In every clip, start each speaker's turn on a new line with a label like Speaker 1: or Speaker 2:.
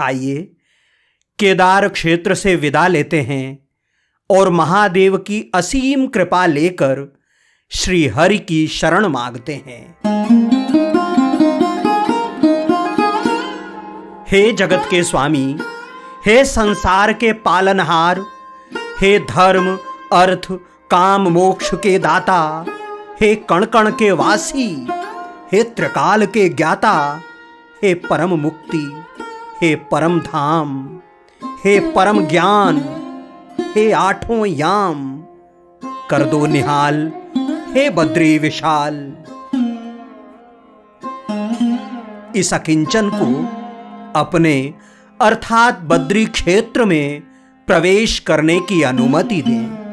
Speaker 1: आइए केदार क्षेत्र से विदा लेते हैं और महादेव की असीम कृपा लेकर श्री हरि की शरण मांगते हैं। हे जगत के स्वामी, हे संसार के पालनहार, हे धर्म अर्थ काम मोक्ष के दाता, हे कण कण के वासी, हे त्रिकाल के ज्ञाता, हे परम मुक्ति, हे परम धाम, हे परम ज्ञान, हे आठों याम, कर दो निहाल, हे बद्री विशाल। इस अकिंचन को अपने अर्थात बद्री क्षेत्र में प्रवेश करने की अनुमति दें।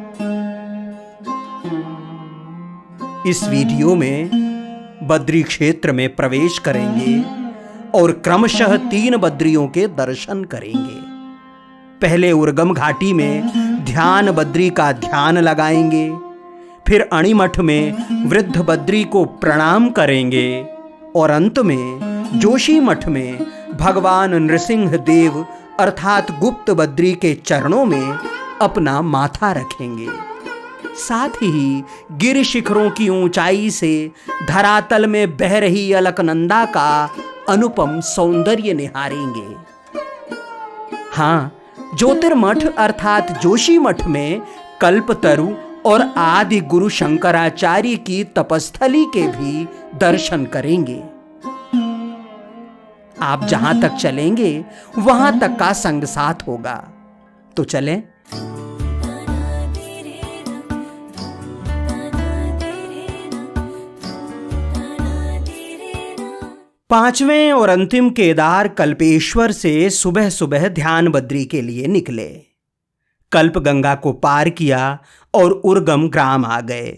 Speaker 1: इस वीडियो में बद्री क्षेत्र में प्रवेश करेंगे और क्रमशः 3 बद्रियों के दर्शन करेंगे। पहले उर्गम घाटी में ध्यान बद्री का ध्यान लगाएंगे, फिर अणिमठ में वृद्ध बद्री को प्रणाम करेंगे और अंत में जोशी मठ में भगवान नृसिंह देव अर्थात गुप्त बद्री के चरणों में अपना माथा रखेंगे। साथ ही गिर शिखरों की ऊंचाई से धरातल में बह रही अलकनंदा का अनुपम सौंदर्य निहारेंगे। हाँ, ज्योतिर्मठ अर्थात जोशी मठ में कल्पतरु और आदि गुरु शंकराचार्य की तपस्थली के भी दर्शन करेंगे। आप जहां तक चलेंगे वहां तक का संग साथ होगा, तो चलें। पांचवें और अंतिम केदार कल्पेश्वर से सुबह सुबह ध्यान बद्री के लिए निकले। कल्प गंगा को पार किया और उर्गम ग्राम आ गए।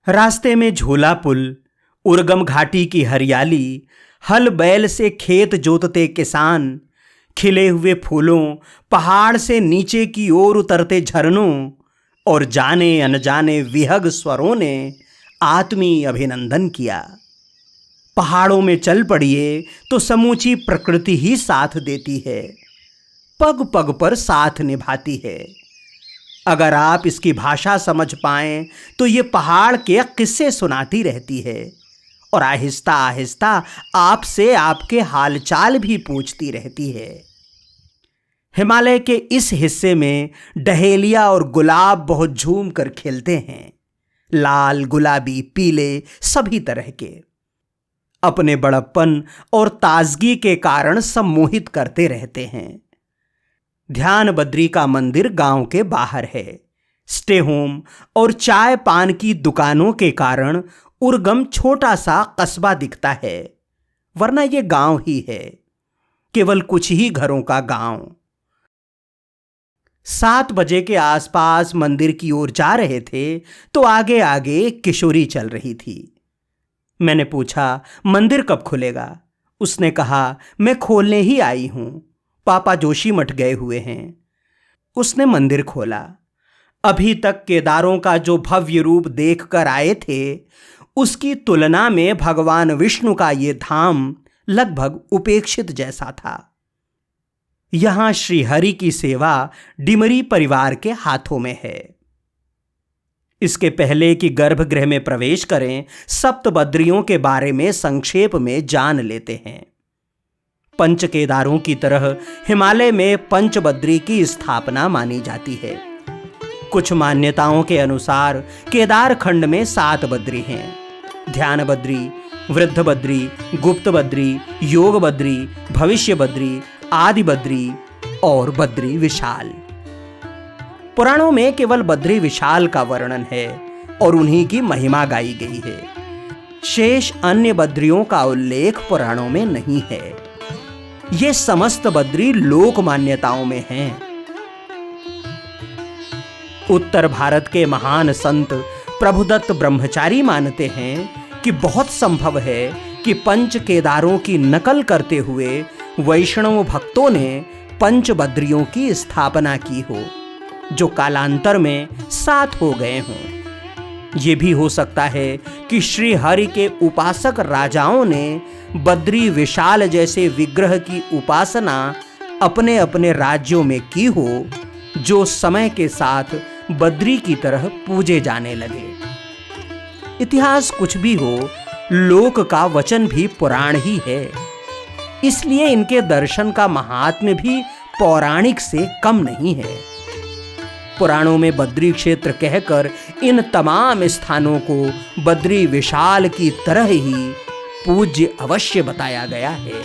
Speaker 1: रास्ते में झोला पुल, उर्गम घाटी की हरियाली, हल बैल से खेत जोतते किसान, खिले हुए फूलों, पहाड़ से नीचे की ओर उतरते झरनों और जाने अनजाने विहग स्वरों ने आत्मीय अभिनंदन किया। पहाड़ों में चल पड़िए तो समूची प्रकृति ही साथ देती है, पग पग पर साथ निभाती है। अगर आप इसकी भाषा समझ पाएं तो ये पहाड़ के किस्से सुनाती रहती है और आहिस्ता आहिस्ता आपसे आपके हालचाल भी पूछती रहती है। हिमालय के इस हिस्से में डहेलिया और गुलाब बहुत झूम कर खिलते हैं, लाल, गुलाबी, पीले, सभी तरह के। अपने बड़प्पन और ताजगी के कारण सम्मोहित करते रहते हैं। ध्यान बद्री का मंदिर गांव के बाहर है। स्टे होम और चाय पान की दुकानों के कारण उर्गम छोटा सा कस्बा दिखता है, वरना यह गांव ही है, केवल कुछ ही घरों का गांव। 7 बजे के आसपास मंदिर की ओर जा रहे थे तो आगे आगे किशोरी चल रही थी। मैंने पूछा, मंदिर कब खुलेगा? उसने कहा, मैं खोलने ही आई हूं, पापा जोशी मठ गए हुए हैं। उसने मंदिर खोला। अभी तक केदारों का जो भव्य रूप देखकर आए थे उसकी तुलना में भगवान विष्णु का ये धाम लगभग उपेक्षित जैसा था। यहां श्री हरि की सेवा डिमरी परिवार के हाथों में है। इसके पहले कि गर्भगृह में प्रवेश करें, सप्त बद्रियों के बारे में संक्षेप में जान लेते हैं। पंच केदारों की तरह हिमालय में पंच बद्री की स्थापना मानी जाती है। कुछ मान्यताओं के अनुसार केदार खंड में 7 बद्री हैं: ध्यान बद्री, वृद्ध बद्री, गुप्त बद्री, योग बद्री, भविष्य बद्री, आदि बद्री और बद्री विशाल। पुराणों में केवल बद्री विशाल का वर्णन है और उन्हीं की महिमा गाई गई है। शेष अन्य बद्रियों का उल्लेख पुराणों में नहीं है। ये समस्त बद्री लोक मान्यताओं में हैं। उत्तर भारत के महान संत प्रभुदत्त ब्रह्मचारी मानते हैं कि बहुत संभव है कि पंच केदारों की नकल करते हुए वैष्णव भक्तों ने पंच बद्रियों की स्थापना की हो, जो कालांतर में 7 हो गए हों। ये भी हो सकता है कि श्री हरि के उपासक राजाओं ने बद्री विशाल जैसे विग्रह की उपासना अपने अपने राज्यों में की हो, जो समय के साथ बद्री की तरह पूजे जाने लगे। इतिहास कुछ भी हो, लोक का वचन भी पुराण ही है, इसलिए इनके दर्शन का महात्म्य भी पौराणिक से कम नहीं है। पुराणों में बद्री क्षेत्र कहकर इन तमाम स्थानों को बद्री विशाल की तरह ही पूज्य अवश्य बताया गया है।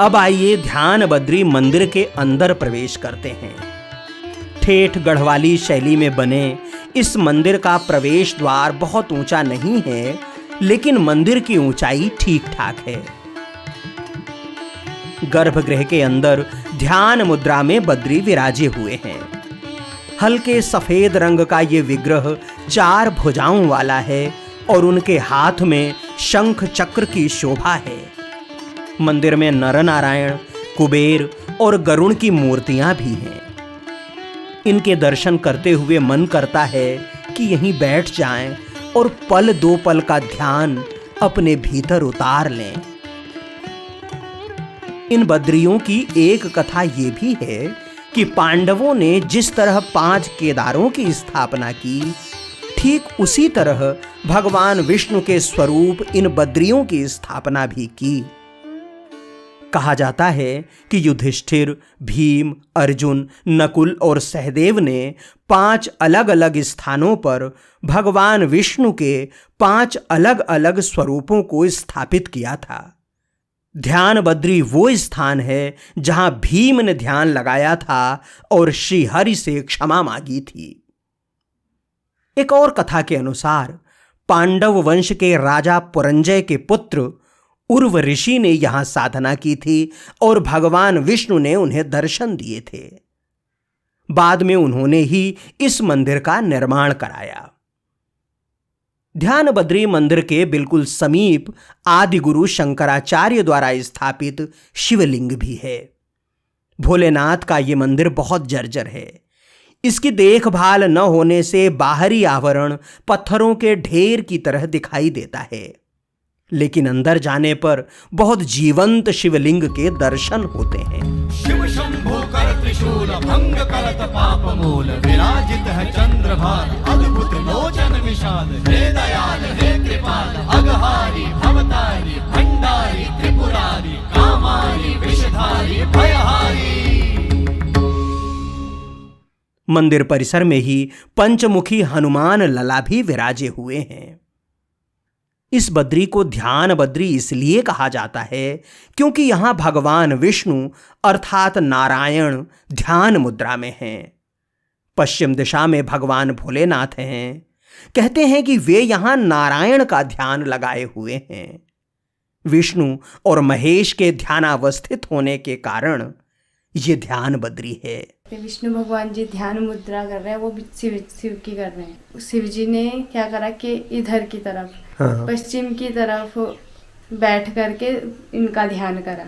Speaker 1: अब आइए ध्यान बद्री मंदिर के अंदर प्रवेश करते हैं। ठेठ गढ़वाली शैली में बने इस मंदिर का प्रवेश द्वार बहुत ऊंचा नहीं है, लेकिन मंदिर की ऊंचाई ठीक ठाक है। गर्भगृह के अंदर ध्यान मुद्रा में बद्री विराजे हुए हैं। हल्के सफेद रंग का ये विग्रह 4 भुजाओं वाला है और उनके हाथ में शंख चक्र की शोभा है। मंदिर में नर नारायण, कुबेर और गरुण की मूर्तियां भी हैं। इनके दर्शन करते हुए मन करता है कि यहीं बैठ जाएं और पल 2 पल का ध्यान अपने भीतर उतार लें। इन बद्रियों की एक कथा ये भी है कि पांडवों ने जिस तरह 5 केदारों की स्थापना की, ठीक उसी तरह भगवान विष्णु के स्वरूप इन बद्रियों की स्थापना भी की। कहा जाता है कि युधिष्ठिर, भीम, अर्जुन, नकुल और सहदेव ने 5 अलग अलग स्थानों पर भगवान विष्णु के 5 अलग अलग स्वरूपों को स्थापित किया था। ध्यान बद्री वो स्थान है जहां भीम ने ध्यान लगाया था और श्री हरि से क्षमा मांगी थी। एक और कथा के अनुसार पांडव वंश के राजा पुरंजय के पुत्र उर्व ऋषि ने यहां साधना की थी और भगवान विष्णु ने उन्हें दर्शन दिए थे। बाद में उन्होंने ही इस मंदिर का निर्माण कराया। ध्यान बद्री मंदिर के बिल्कुल समीप आदि गुरु शंकराचार्य द्वारा स्थापित शिवलिंग भी है। भोलेनाथ का यह मंदिर बहुत जर्जर है। इसकी देखभाल न होने से बाहरी आवरण पत्थरों के ढेर की तरह दिखाई देता है, लेकिन अंदर जाने पर बहुत जीवंत शिवलिंग के दर्शन होते हैं।
Speaker 2: शिव शंभो कर त्रिशूल भंग करत पाप मूल, विराजित है चंद्रभान अद्भुत लोचन विशाल, हे दयाल हे कृपाल अघहारी भवतारी भंडारी त्रिपुरारी कामारी विषधारी भयहारी।
Speaker 1: मंदिर परिसर में ही पंचमुखी हनुमान लला भी विराजे हुए हैं। इस बद्री को ध्यान बद्री इसलिए कहा जाता है क्योंकि यहां भगवान विष्णु अर्थात नारायण ध्यान मुद्रा में हैं। पश्चिम दिशा में भगवान भोलेनाथ हैं। कहते हैं कि वे यहां नारायण का ध्यान लगाए हुए हैं। विष्णु और महेश के ध्यानावस्थित होने के कारण ये ध्यान बद्री है।
Speaker 3: विष्णु भगवान जी ध्यान मुद्रा कर रहे हैं, वो भी शिव की कर रहे हैं। शिव जी ने क्या करा कि इधर की तरफ पश्चिम की तरफ बैठ करके इनका ध्यान करा।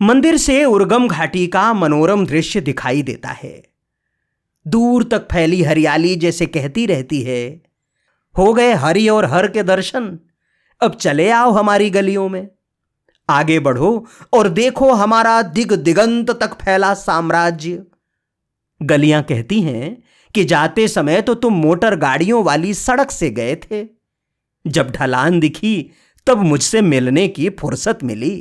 Speaker 1: मंदिर से उर्गम घाटी का मनोरम दृश्य दिखाई देता है। दूर तक फैली हरियाली जैसे कहती रहती है, हो गए हरि और हर के दर्शन, अब चले आओ हमारी गलियों में। आगे बढ़ो और देखो हमारा दिग दिगंत तक फैला साम्राज्य। गलियां कहती हैं कि जाते समय तो तुम मोटर गाड़ियों वाली सड़क से गए थे, जब ढलान दिखी तब मुझसे मिलने की फुर्सत मिली।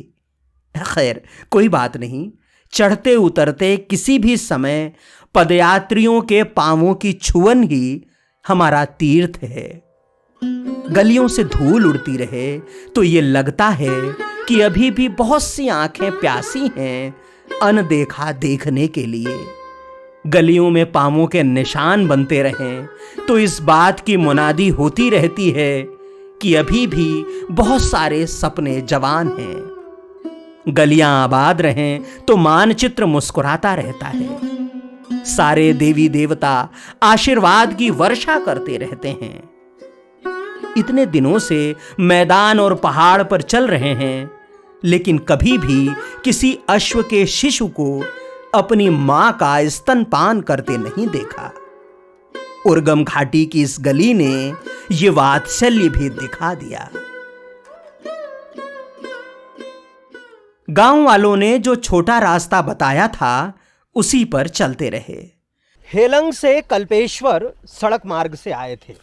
Speaker 1: खैर कोई बात नहीं, चढ़ते उतरते किसी भी समय पदयात्रियों के पांवों की छुअन ही हमारा तीर्थ है। गलियों से धूल उड़ती रहे तो ये लगता है कि अभी भी बहुत सी आंखें प्यासी हैं अनदेखा देखने के लिए। गलियों में पांवों के निशान बनते रहें तो इस बात की मुनादी होती रहती है कि अभी भी बहुत सारे सपने जवान हैं। गलियां आबाद रहें तो मानचित्र मुस्कुराता रहता है। सारे देवी देवता आशीर्वाद की वर्षा करते रहते हैं। इतने दिनों से मैदान और पहाड़ पर चल रहे हैं, लेकिन कभी भी किसी अश्व के शिशु को अपनी मां का स्तनपान करते नहीं देखा। उर्गम घाटी की इस गली ने यह वात्सल्य भी दिखा दिया। गांव वालों ने जो छोटा रास्ता बताया था उसी पर चलते रहे। हेलंग से कल्पेश्वर सड़क मार्ग से आए थे।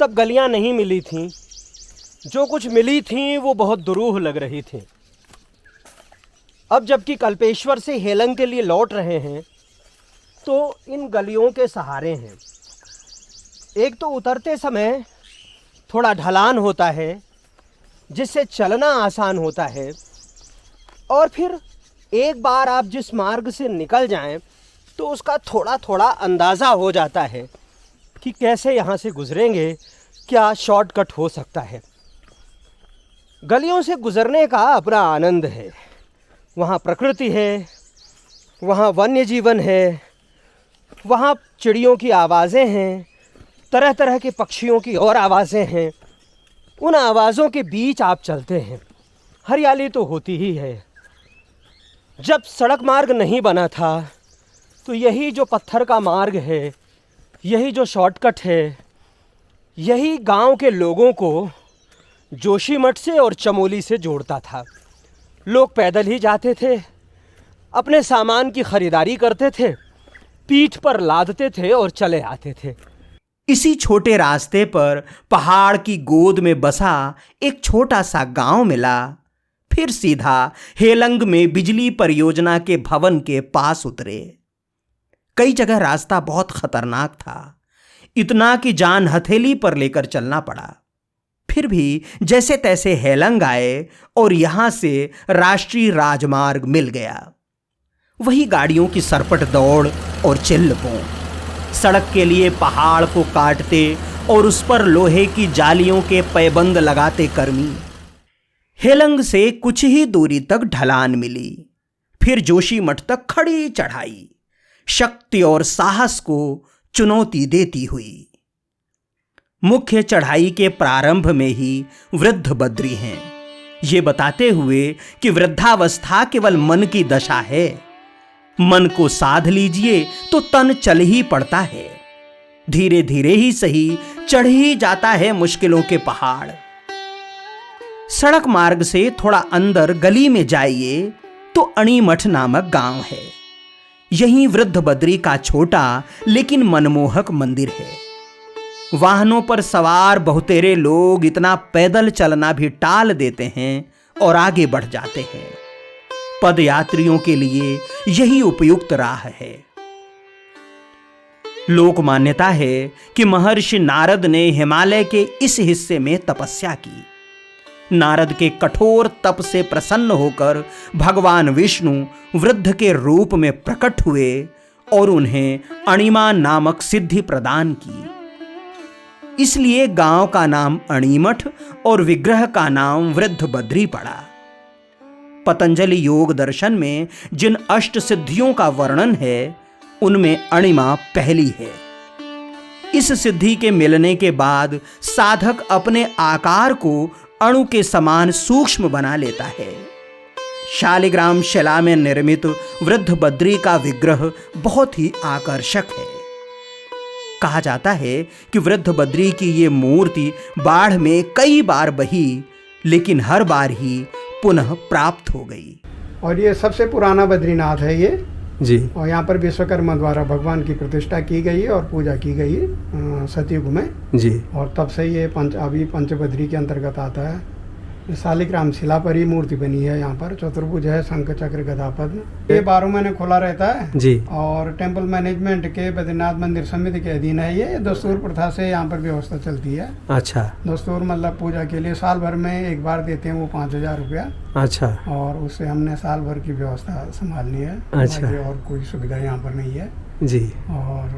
Speaker 1: तब गलियां नहीं मिली थीं, जो कुछ मिली थीं वो बहुत दुरूह लग रही थी। अब जबकि कल्पेश्वर से हेलंग के लिए लौट रहे हैं तो इन गलियों के सहारे हैं। एक तो उतरते समय थोड़ा ढलान होता है जिससे चलना आसान होता है, और फिर एक बार आप जिस मार्ग से निकल जाएं तो उसका थोड़ा थोड़ा अंदाज़ा हो जाता है कि कैसे यहाँ से गुजरेंगे, क्या शॉर्टकट हो सकता है। गलियों से गुजरने का अपना आनंद है। वहाँ प्रकृति है, वहाँ वन्य जीवन है, वहाँ चिड़ियों की आवाज़ें हैं, तरह तरह के पक्षियों की और आवाज़ें हैं। उन आवाज़ों के बीच आप चलते हैं, हरियाली तो होती ही है। जब सड़क मार्ग नहीं बना था तो यही जो पत्थर का मार्ग है, यही जो शॉर्टकट है, यही गांव के लोगों को जोशीमठ से और चमोली से जोड़ता था। लोग पैदल ही जाते थे, अपने सामान की खरीदारी करते थे, पीठ पर लादते थे और चले आते थे। इसी छोटे रास्ते पर पहाड़ की गोद में बसा एक छोटा सा गांव मिला। फिर सीधा हेलंग में बिजली परियोजना के भवन के पास उतरे। कई जगह रास्ता बहुत खतरनाक था, इतना कि जान हथेली पर लेकर चलना पड़ा। फिर भी जैसे तैसे हेलंग आए और यहां से राष्ट्रीय राजमार्ग मिल गया। वही गाड़ियों की सरपट दौड़ और चिल्लपों, सड़क के लिए पहाड़ को काटते और उस पर लोहे की जालियों के पैबंद लगाते कर्मी। हेलंग से कुछ ही दूरी तक ढलान मिली, फिर जोशीमठ तक खड़ी चढ़ाई, शक्ति और साहस को चुनौती देती हुई। मुख्य चढ़ाई के प्रारंभ में ही वृद्ध बद्री हैं, ये बताते हुए कि वृद्धावस्था केवल मन की दशा है। मन को साध लीजिए तो तन चल ही पड़ता है। धीरे धीरे ही सही चढ़ ही जाता है मुश्किलों के पहाड़। सड़क मार्ग से थोड़ा अंदर गली में जाइए तो अणीमठ नामक गांव है। यहीं वृद्ध बद्री का छोटा लेकिन मनमोहक मंदिर है। वाहनों पर सवार बहुतेरे लोग इतना पैदल चलना भी टाल देते हैं और आगे बढ़ जाते हैं। पद यात्रियों के लिए यही उपयुक्त राह है। लोक मान्यता है कि महर्षि नारद ने हिमालय के इस हिस्से में तपस्या की। नारद के कठोर तप से प्रसन्न होकर भगवान विष्णु वृद्ध के रूप में प्रकट हुए और उन्हें अणिमा नामक सिद्धि प्रदान की। इसलिए गांव का नाम अणीमठ और विग्रह का नाम वृद्ध बद्री पड़ा। पतंजलि योग दर्शन में जिन अष्ट सिद्धियों का वर्णन है उनमें अणिमा पहली है। इस सिद्धि के मिलने के बाद साधक अपने आकार को अणु के समान सूक्ष्म बना लेता है। शालिग्राम शिला में निर्मित वृद्ध बद्री का विग्रह बहुत ही आकर्षक है। कहा जाता है कि वृद्ध बद्री की ये मूर्ति बाढ़ में कई बार बही, लेकिन हर बार ही पुनः प्राप्त हो गई।
Speaker 4: और ये सबसे पुराना बद्रीनाथ है ये
Speaker 1: जी।
Speaker 4: और यहाँ पर विश्वकर्मा द्वारा भगवान की प्रतिष्ठा की गई है और पूजा की गई है सतयुग में जी। और तब से ये अभी पंचबद्री के अंतर्गत आता है। शालिग्राम शिला पर ही मूर्ति बनी है। यहाँ पर चतुर्भुज है, शंख चक्र गदा पद्म। ये 12 महीने खुला रहता है जी। और टेम्पल मैनेजमेंट के बद्रीनाथ मंदिर समिति के अधीन है। ये दस्तूर प्रथा से यहाँ पर व्यवस्था चलती है। अच्छा। दस्तूर मतलब पूजा के लिए साल भर में एक बार देते हैं वो 5000 रुपया। अच्छा। और उससे हमने साल भर की व्यवस्था संभालनी है। अच्छा। और कोई सुविधा यहाँ पर नहीं है जी। और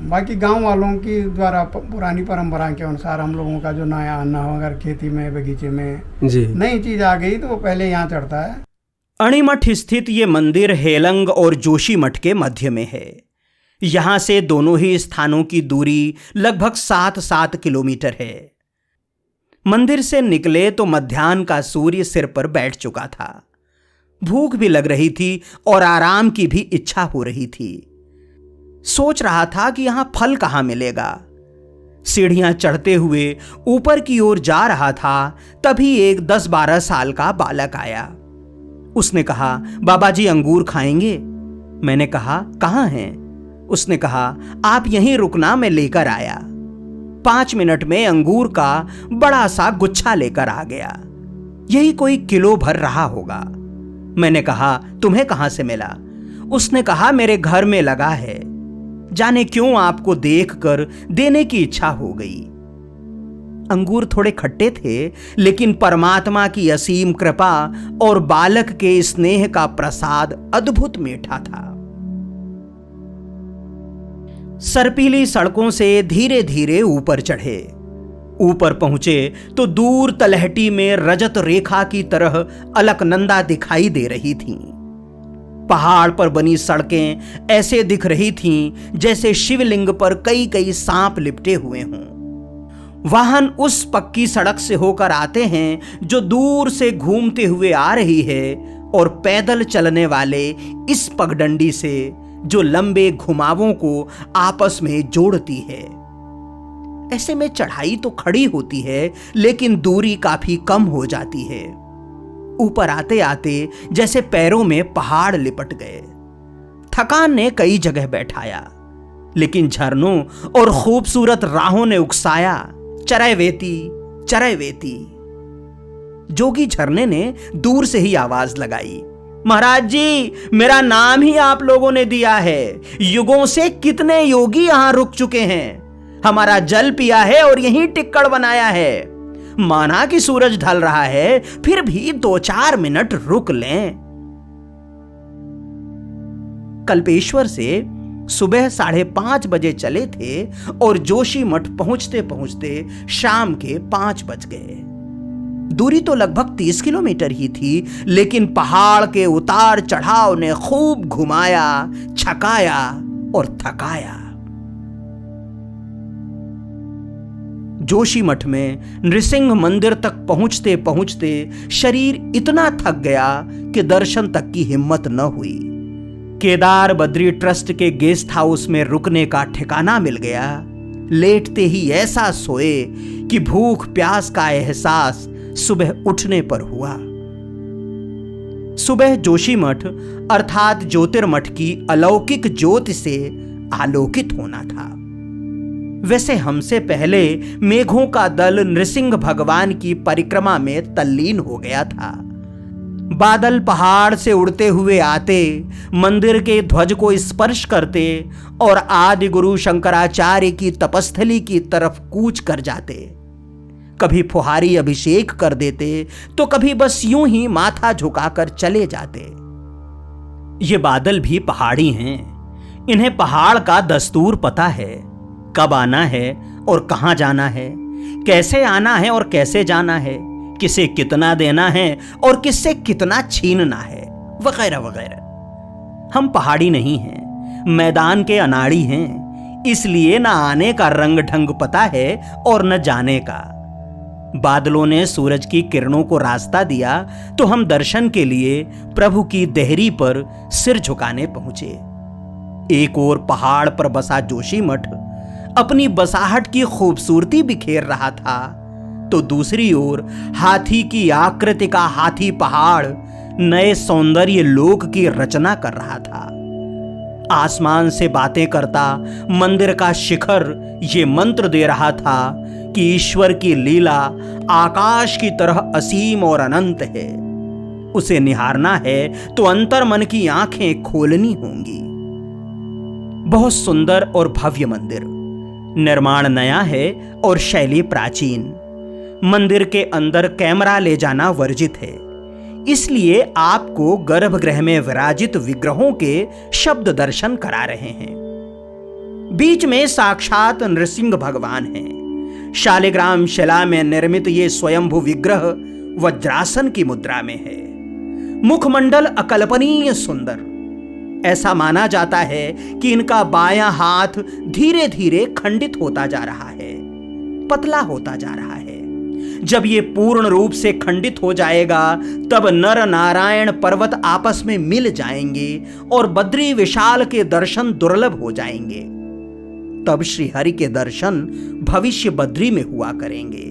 Speaker 4: बाकी गांव वालों की द्वारा पुरानी परंपरा के अनुसार हम लोगों का जो नया अन्न अगर खेती में बगीचे में जी नई चीज आ गई तो वो पहले यहाँ चढ़ता है।
Speaker 1: अणीमठ स्थित ये मंदिर हेलंग और जोशीमठ के मध्य में है। यहाँ से दोनों ही स्थानों की दूरी लगभग 7-7 किलोमीटर है। मंदिर से निकले तो मध्याह्न का सूर्य सिर पर बैठ चुका था। भूख भी लग रही थी और आराम की भी इच्छा हो रही थी। सोच रहा था कि यहां फल कहां मिलेगा। सीढ़ियां चढ़ते हुए ऊपर की ओर जा रहा था, तभी एक 10-12 साल का बालक आया। उसने कहा, बाबा जी अंगूर खाएंगे? मैंने कहा, कहाँ हैं? उसने कहा, आप यहीं रुकना, मैं लेकर आया। 5 मिनट में अंगूर का बड़ा सा गुच्छा लेकर आ गया। यही कोई किलो भर रहा होगा। मैंने कहा, तुम्हें कहां से मिला? उसने कहा, मेरे घर में लगा है। जाने क्यों आपको देखकर देने की इच्छा हो गई। अंगूर थोड़े खट्टे थे, लेकिन परमात्मा की असीम कृपा और बालक के स्नेह का प्रसाद अद्भुत मीठा था। सर्पीली सड़कों से धीरे धीरे ऊपर चढ़े। ऊपर पहुंचे तो दूर तलहटी में रजत रेखा की तरह अलकनंदा दिखाई दे रही थीं। पहाड़ पर बनी सड़कें ऐसे दिख रही थीं जैसे शिवलिंग पर कई कई सांप लिपटे हुए हों। वाहन उस पक्की सड़क से होकर आते हैं जो दूर से घूमते हुए आ रही है, और पैदल चलने वाले इस पगडंडी से जो लंबे घुमावों को आपस में जोड़ती है। ऐसे में चढ़ाई तो खड़ी होती है, लेकिन दूरी काफी कम हो जाती है। ऊपर आते आते जैसे पैरों में पहाड़ लिपट गए। थकान ने कई जगह बैठाया, लेकिन झरनों और खूबसूरत राहों ने उकसाया, चरैवेती चरैवेती। जोगी झरने ने दूर से ही आवाज लगाई, महाराज जी, मेरा नाम ही आप लोगों ने दिया है। युगों से कितने योगी यहां रुक चुके हैं, हमारा जल पिया है और यहीं टिक्कड़ बनाया है। माना कि सूरज ढल रहा है, फिर भी 2-4 मिनट रुक लें। कल्पेश्वर से सुबह 5:30 बजे चले थे और जोशीमठ पहुंचते पहुंचते शाम के 5 बज गए। दूरी तो लगभग 30 किलोमीटर ही थी, लेकिन पहाड़ के उतार चढ़ाव ने खूब घुमाया, छकाया और थकाया। जोशीमठ में नृसिंह मंदिर तक पहुंचते पहुंचते शरीर इतना थक गया कि दर्शन तक की हिम्मत न हुई। केदार बद्री ट्रस्ट के गेस्ट हाउस में रुकने का ठिकाना मिल गया। लेटते ही ऐसा सोए कि भूख प्यास का एहसास सुबह उठने पर हुआ। सुबह जोशीमठ अर्थात ज्योतिर्मठ की अलौकिक ज्योति से आलोकित होना था। वैसे हमसे पहले मेघों का दल नृसिंह भगवान की परिक्रमा में तल्लीन हो गया था। बादल पहाड़ से उड़ते हुए आते, मंदिर के ध्वज को स्पर्श करते और आदि गुरु शंकराचार्य की तपस्थली की तरफ कूच कर जाते। कभी फुहारी अभिषेक कर देते, तो कभी बस यूं ही माथा झुकाकर चले जाते। ये बादल भी पहाड़ी हैं। इन्हें पहाड़ का दस्तूर पता है, कब आना है और कहां जाना है, कैसे आना है और कैसे जाना है, किसे कितना देना है और किससे कितना छीनना है, वगैरह वगैरह। हम पहाड़ी नहीं हैं, मैदान के अनाड़ी हैं, इसलिए न आने का रंग ढंग पता है और न जाने का। बादलों ने सूरज की किरणों को रास्ता दिया तो हम दर्शन के लिए प्रभु की देहरी पर सिर झुकाने पहुंचे। एक ओर पहाड़ पर बसा जोशीमठ अपनी बसाहट की खूबसूरती बिखेर रहा था, तो दूसरी ओर हाथी की आकृति का हाथी पहाड़ नए सौंदर्य लोक की रचना कर रहा था। आसमान से बातें करता मंदिर का शिखर ये मंत्र दे रहा था कि ईश्वर की लीला आकाश की तरह असीम और अनंत है। उसे निहारना है तो अंतर मन की आंखें खोलनी होंगी। बहुत सुंदर और भव्य मंदिर, निर्माण नया है और शैली प्राचीन। मंदिर के अंदर कैमरा ले जाना वर्जित है, इसलिए आपको गर्भगृह में विराजित विग्रहों के शब्द दर्शन करा रहे हैं। बीच में साक्षात नृसिंह भगवान हैं। शालिग्राम शिला में निर्मित ये स्वयंभू विग्रह वज्रासन की मुद्रा में है। मुखमंडल अकल्पनीय सुंदर। ऐसा माना जाता है कि इनका बायां हाथ धीरे धीरे खंडित होता जा रहा है, पतला होता जा रहा है। जब ये पूर्ण रूप से खंडित हो जाएगा, तब नर नारायण पर्वत आपस में मिल जाएंगे और बद्री विशाल के दर्शन दुर्लभ हो जाएंगे। तब श्रीहरि के दर्शन भविष्य बद्री में हुआ करेंगे।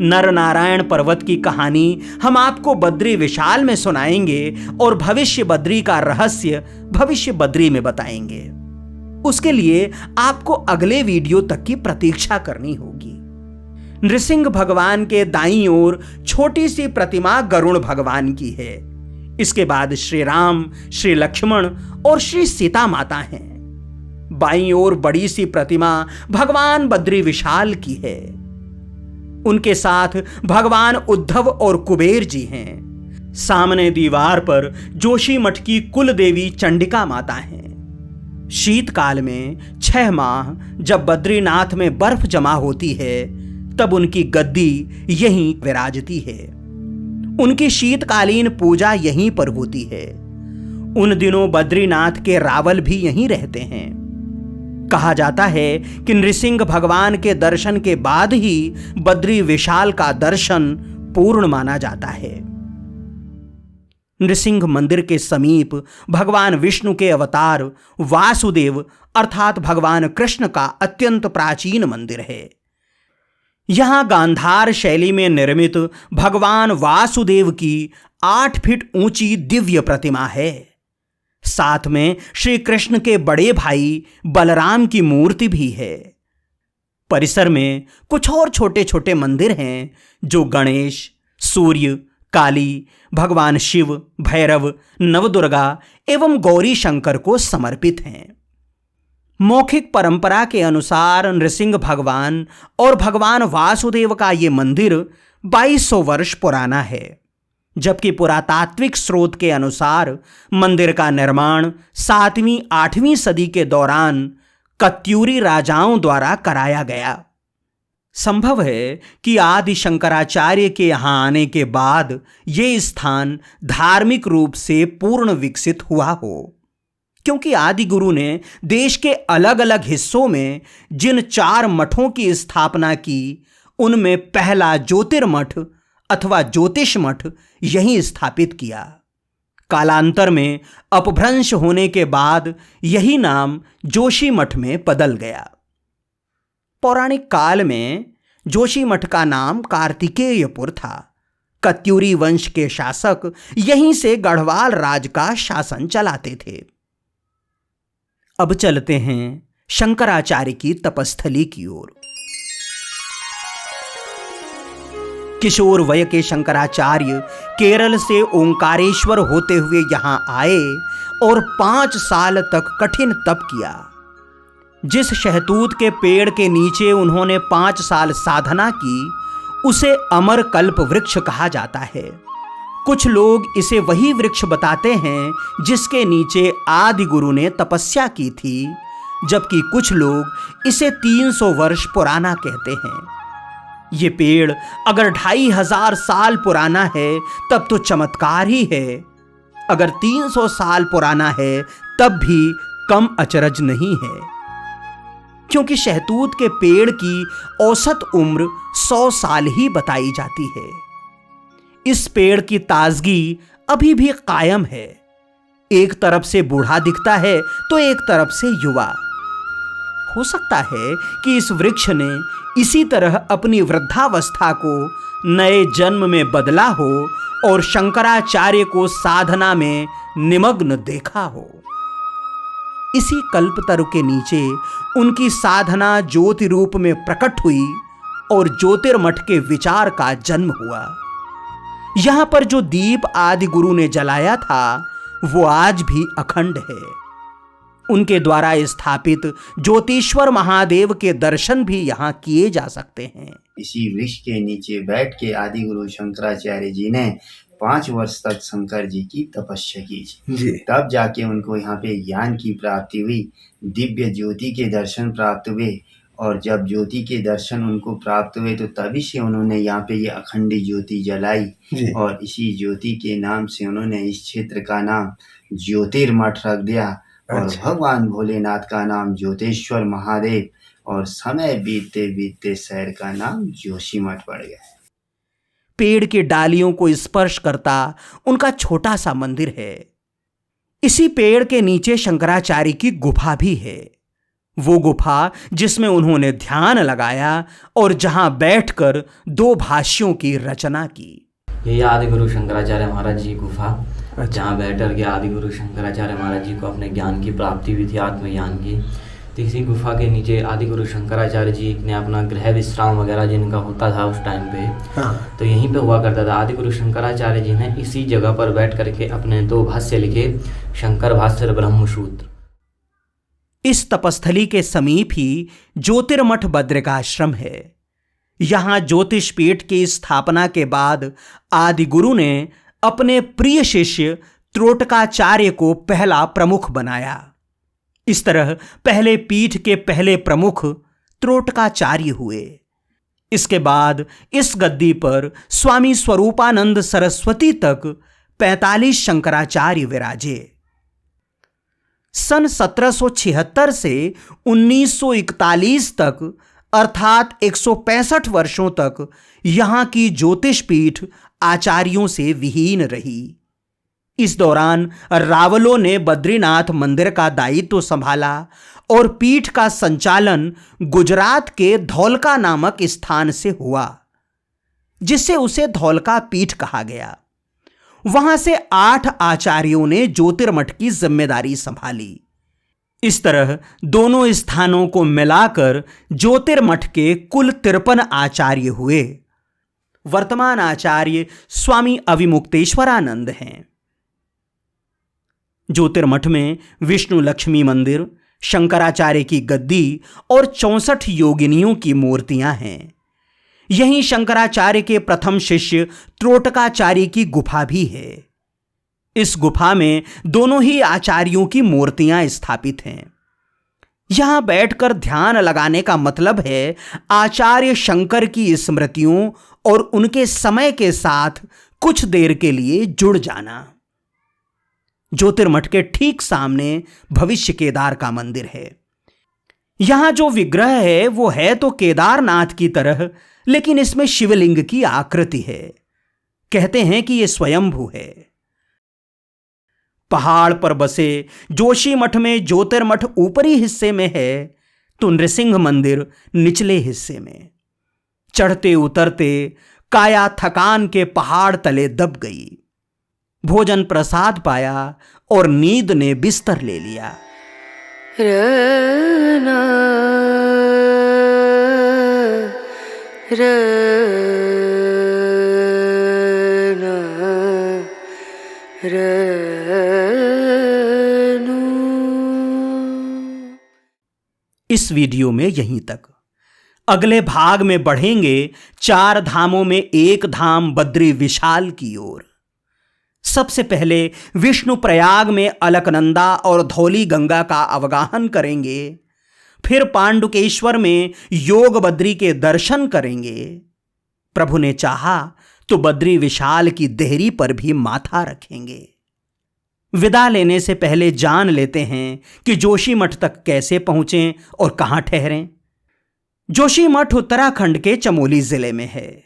Speaker 1: नर नारायण पर्वत की कहानी हम आपको बद्री विशाल में सुनाएंगे और भविष्य बद्री का रहस्य भविष्य बद्री में बताएंगे। उसके लिए आपको अगले वीडियो तक की प्रतीक्षा करनी होगी। नृसिंह भगवान के दाईं ओर छोटी सी प्रतिमा गरुड़ भगवान की है। इसके बाद श्री राम, श्री लक्ष्मण और श्री सीता माता हैं। बाईं ओर बड़ी सी प्रतिमा भगवान बद्री विशाल की है। उनके साथ भगवान उद्धव और कुबेर जी हैं। सामने दीवार पर जोशी मठ की कुल देवी चंडिका माता हैं। शीतकाल में 6 माह जब बद्रीनाथ में बर्फ जमा होती है तब उनकी गद्दी यहीं विराजती है। उनकी शीतकालीन पूजा यहीं पर होती है। उन दिनों बद्रीनाथ के रावल भी यहीं रहते हैं। कहा जाता है कि नृसिंह भगवान के दर्शन के बाद ही बद्री विशाल का दर्शन पूर्ण माना जाता है। नृसिंह मंदिर के समीप भगवान विष्णु के अवतार वासुदेव अर्थात भगवान कृष्ण का अत्यंत प्राचीन मंदिर है। यहां गांधार शैली में निर्मित भगवान वासुदेव की 8 फीट ऊंची दिव्य प्रतिमा है। साथ में श्री कृष्ण के बड़े भाई बलराम की मूर्ति भी है। परिसर में कुछ और छोटे छोटे मंदिर हैं जो गणेश, सूर्य, काली, भगवान शिव, भैरव, नवदुर्गा एवं गौरी शंकर को समर्पित हैं। मौखिक परंपरा के अनुसार नृसिंह भगवान और भगवान वासुदेव का ये मंदिर 2200 वर्ष पुराना है, जबकि पुरातात्विक स्रोत के अनुसार मंदिर का निर्माण 7वीं 8वीं सदी के दौरान कत्यूरी राजाओं द्वारा कराया गया। संभव है कि आदि शंकराचार्य के यहां आने के बाद ये स्थान धार्मिक रूप से पूर्ण विकसित हुआ हो, क्योंकि आदि गुरु ने देश के अलग अलग हिस्सों में जिन 4 मठों की स्थापना की उनमें पहला ज्योतिर्मठ अथवा ज्योतिष मठ यहीं स्थापित किया। कालांतर में अपभ्रंश होने के बाद यही नाम जोशी मठ में बदल गया। पौराणिक काल में जोशी मठ का नाम कार्तिकेयपुर था। कत्यूरी वंश के शासक यहीं से गढ़वाल राज का शासन चलाते थे। अब चलते हैं शंकराचार्य की तपस्थली की ओर। किशोर वय के शंकराचार्य केरल से ओंकारेश्वर होते हुए यहां आए और 5 साल तक कठिन तप किया। जिस शहतूत के पेड़ के नीचे उन्होंने 5 साल साधना की उसे अमर कल्प वृक्ष कहा जाता है। कुछ लोग इसे वही वृक्ष बताते हैं जिसके नीचे आदि गुरु ने तपस्या की थी, जबकि कुछ लोग इसे 300 वर्ष पुराना कहते हैं। ये पेड़ अगर 2500 साल पुराना है तब तो चमत्कार ही है। अगर 300 साल पुराना है तब भी कम अचरज नहीं है, क्योंकि शहतूत के पेड़ की औसत उम्र 100 साल ही बताई जाती है। इस पेड़ की ताजगी अभी भी कायम है। एक तरफ से बूढ़ा दिखता है तो एक तरफ से युवा। हो सकता है कि इस वृक्ष ने इसी तरह अपनी वृद्धावस्था को नए जन्म में बदला हो और शंकराचार्य को साधना में निमग्न देखा हो। इसी कल्पतरु के नीचे उनकी साधना ज्योति रूप में प्रकट हुई और ज्योतिर्मठ के विचार का जन्म हुआ। यहां पर जो दीप आदि गुरु ने जलाया था वो आज भी अखंड है। उनके द्वारा स्थापित ज्योतिश्वर महादेव के दर्शन भी यहां किए जा सकते हैं।
Speaker 5: इसी वृक्ष के नीचे बैठ के आदि गुरु शंकराचार्य जी ने 5 वर्ष तक शंकर जी की तपस्या की जी। तब जाके उनको यहाँ पे ज्ञान की प्राप्ति हुई, दिव्य ज्योति के दर्शन प्राप्त हुए। और जब ज्योति के दर्शन उनको प्राप्त हुए तो तभी से उन्होंने यहाँ पे ये अखंड ज्योति जलाई और इसी ज्योति के नाम से उन्होंने इस क्षेत्र का नाम ज्योतिर्मठ रख दिया। और भगवान भोलेनाथ का नाम ज्योतिश्वर महादेव और समय बीतते बीतते शहर का नाम जोशी मठ पड़ गया।
Speaker 1: पेड़ के डालियों को स्पर्श करता उनका छोटा सा मंदिर है। इसी पेड़ के नीचे शंकराचार्य की गुफा भी है। वो गुफा जिसमें उन्होंने ध्यान लगाया और जहां बैठकर 2 भाष्यों की रचना की।
Speaker 6: यही आदि गुरु शंकराचार्य महाराज जी गुफा, जहाँ बैठ कर के आदि गुरु शंकराचार्य महाराज जी को अपने ज्ञान की प्राप्ति हुई थी, आत्मज्ञान की। तो इसी गुफा के नीचे आदि गुरु शंकराचार्य जी ने अपना गृह विश्राम वगैरह जिनका होता था उस टाइम पे, तो यहीं पे हुआ करता था। आदि गुरु शंकराचार्य जी ने इसी जगह पर बैठ करके अपने 2 भाष्य लिखे, शंकर भाष्य और ब्रह्मसूत्र।
Speaker 1: इस तपस्थली के समीप ही ज्योतिर्मठ बद्रिकाश्रम है। यहां ज्योतिष पीठ की स्थापना के बाद आदि गुरु ने अपने प्रिय शिष्य त्रोटकाचार्य को पहला प्रमुख बनाया। इस तरह पहले पीठ के पहले प्रमुख त्रोटकाचार्य हुए। इसके बाद इस गद्दी पर स्वामी स्वरूपानंद सरस्वती तक 45 शंकराचार्य विराजे। सन 1776 से 1941 तक अर्थात 165 वर्षों तक यहां की ज्योतिष पीठ आचार्यों से विहीन रही। इस दौरान रावलों ने बद्रीनाथ मंदिर का दायित्व संभाला और पीठ का संचालन गुजरात के धौलका नामक स्थान से हुआ, जिससे उसे धौलका पीठ कहा गया। वहां से 8 आचार्यों ने ज्योतिर्मठ की जिम्मेदारी संभाली। इस तरह दोनों स्थानों को मिलाकर ज्योतिर्मठ के कुल 53 आचार्य हुए। वर्तमान आचार्य स्वामी अविमुक्तेश्वरानंद हैं। ज्योतिर्मठ में विष्णु लक्ष्मी मंदिर, शंकराचार्य की गद्दी और 64 योगिनियों की मूर्तियां हैं। यहीं शंकराचार्य के प्रथम शिष्य त्रोटकाचार्य की गुफा भी है। इस गुफा में दोनों ही आचार्यों की मूर्तियां स्थापित हैं। यहां बैठकर ध्यान लगाने का मतलब है आचार्य शंकर की स्मृतियों और उनके समय के साथ कुछ देर के लिए जुड़ जाना। ज्योतिर्मठ के ठीक सामने भविष्य केदार का मंदिर है। यहां जो विग्रह है वो है तो केदारनाथ की तरह, लेकिन इसमें शिवलिंग की आकृति है। कहते हैं कि यह स्वयंभू है। पहाड़ पर बसे जोशीमठ में ज्योतिर्मठ ऊपरी हिस्से में है तो नृसिंह मंदिर निचले हिस्से में। चढ़ते उतरते काया थकान के पहाड़ तले दब गई। भोजन प्रसाद पाया और नींद ने बिस्तर ले लिया।
Speaker 7: रना
Speaker 1: इस वीडियो में यहीं तक। अगले भाग में बढ़ेंगे 4 धामों में एक धाम बद्री विशाल की ओर। सबसे पहले विष्णु प्रयाग में अलकनंदा और धौली गंगा का अवगाहन करेंगे, फिर पांडुकेश्वर में योग बद्री के दर्शन करेंगे। प्रभु ने चाहा तो बद्री विशाल की देहरी पर भी माथा रखेंगे। विदा लेने से पहले जान लेते हैं कि जोशीमठ तक कैसे पहुंचें और कहां ठहरें। जोशीमठ उत्तराखंड के चमोली जिले में है।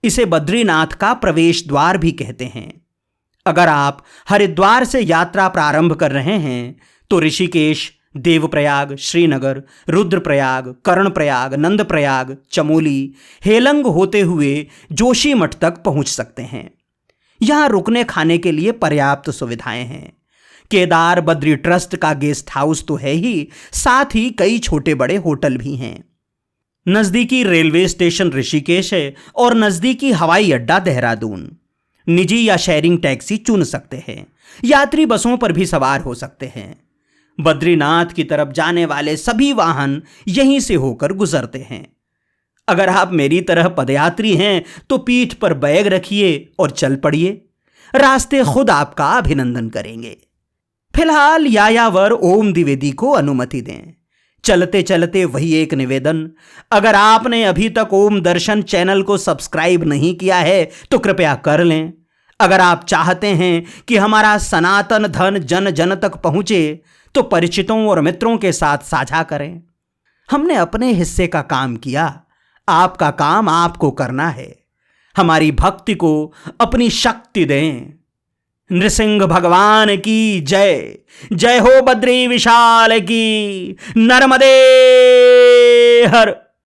Speaker 1: इसे बद्रीनाथ का प्रवेश द्वार भी कहते हैं। अगर आप हरिद्वार से यात्रा प्रारंभ कर रहे हैं तो ऋषिकेश, देवप्रयाग, श्रीनगर, रुद्रप्रयाग, कर्णप्रयाग, नंदप्रयाग, चमोली, हेलंग होते हुए जोशीमठ तक पहुंच सकते हैं। यहां रुकने खाने के लिए पर्याप्त सुविधाएं हैं। केदार बद्री ट्रस्ट का गेस्ट हाउस तो है ही, साथ ही कई छोटे बड़े होटल भी हैं। नजदीकी रेलवे स्टेशन ऋषिकेश है और नजदीकी हवाई अड्डा देहरादून। निजी या शेयरिंग टैक्सी चुन सकते हैं। यात्री बसों पर भी सवार हो सकते हैं। बद्रीनाथ की तरफ जाने वाले सभी वाहन यहीं से होकर गुजरते हैं। अगर आप मेरी तरह पदयात्री हैं तो पीठ पर बैग रखिए और चल पड़िए। रास्ते खुद आपका अभिनंदन करेंगे। फिलहाल यायावर ओम द्विवेदी को अनुमति दें। चलते चलते वही एक निवेदन, अगर आपने अभी तक ओम दर्शन चैनल को सब्सक्राइब नहीं किया है तो कृपया कर लें। अगर आप चाहते हैं कि हमारा सनातन धन जन जन तक पहुंचे तो परिचितों और मित्रों के साथ साझा करें। हमने अपने हिस्से का काम किया, आपका काम आपको करना है। हमारी भक्ति को अपनी शक्ति दें। नृसिंह भगवान की जय। जय हो बद्री विशाल की। नर्मदे हर।